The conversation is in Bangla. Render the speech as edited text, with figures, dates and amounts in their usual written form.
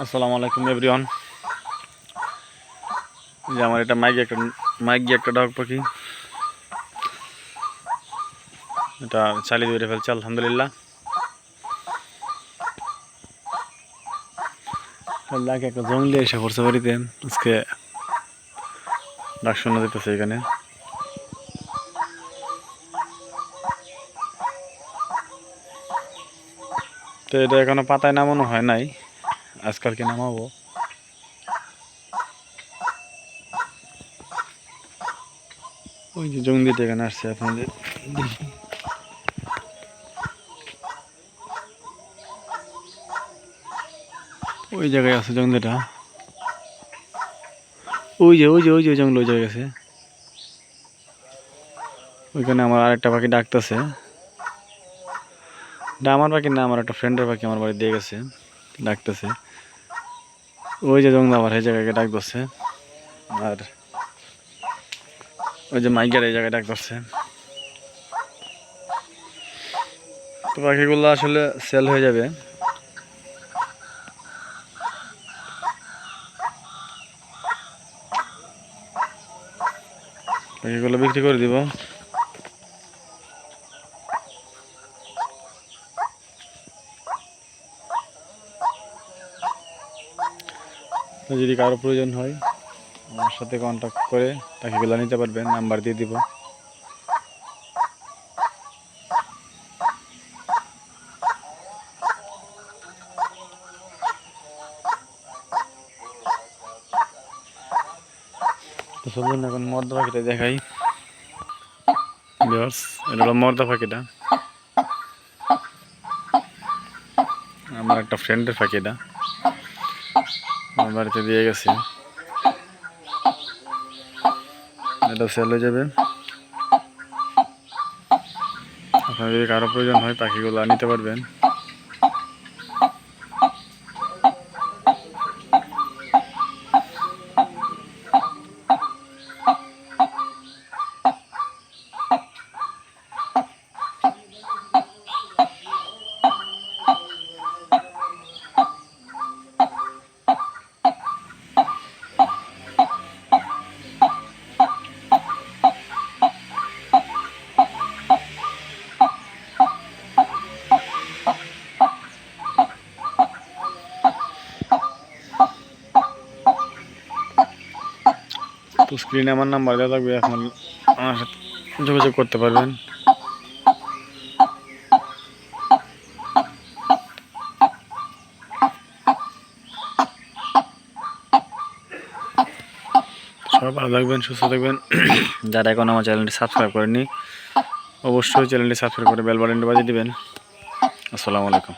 আসসালামু আলাইকুম এভরিওয়ান। যে আমার এটা মাইকি একটা ডগ পাখি, এটা চালিয়ে ধরে ফেলছে আলহামদুলিল্লাহ। লাগে একটা জঙ্গলি এসে পড়ছে বাড়িতে, আজকে ডাক শোনা যেতেছে এখানে। তো এটা এখনো পাতায় নামানো হয় নাই, আজকালকে নামাবো। ওই যে জঙ্গলিটা এখানে আসছে, আপনাদের দেখি। ওই জায়গায় আছে জঙ্গলিটা, ওই যে জঙ্গল ওই জায়গায় আছে। ওইখানে আমার আরেকটা পাখি ডাকতেছে। এটা আমার পাখি না, আমার একটা ফ্রেন্ডের পাখি আমার বাড়ি দিয়ে গেছে, ডাকতেছে। ওই যে জঙ্গল আবার এই জায়গায় ডাক ধরছে, আর ওই যে মাইকের এই জায়গায় ডাক ধরছে। তো পাখিগুলো আসলে সেল হয়ে যাবে, পাখিগুলো বিক্রি করে দিব। যদি কারো প্রয়োজন হয় আমার সাথে কন্ট্যাক্ট করে পাখিগুলো নিতে পারবেন, নাম্বার দিয়ে দিব। তো চলুন এখন মর্দা পাখিটা দেখাই। এটা হলো মর্দা পাখিটা, আমার একটা ফ্রেন্ডের পাখি। এটা আমার বাড়িতে দিয়ে গেছে, এটা সেল হয়ে যাবে। আপনার যদি কারো প্রয়োজন হয় পাখিগুলো নিতে পারবেন। তো স্ক্রিনে আমার নাম্বার দেওয়া থাকবে, এখন আমার সাথে যোগাযোগ করতে পারবেন। সবাই ভালো থাকবেন, সুস্থ থাকবেন। যারা এখন আমার চ্যানেলটি সাবস্ক্রাইব করেননি অবশ্যই চ্যানেলটি সাবস্ক্রাইব করে বেল বাটনটি বাজিয়ে দিবেন। আসসালামু আলাইকুম।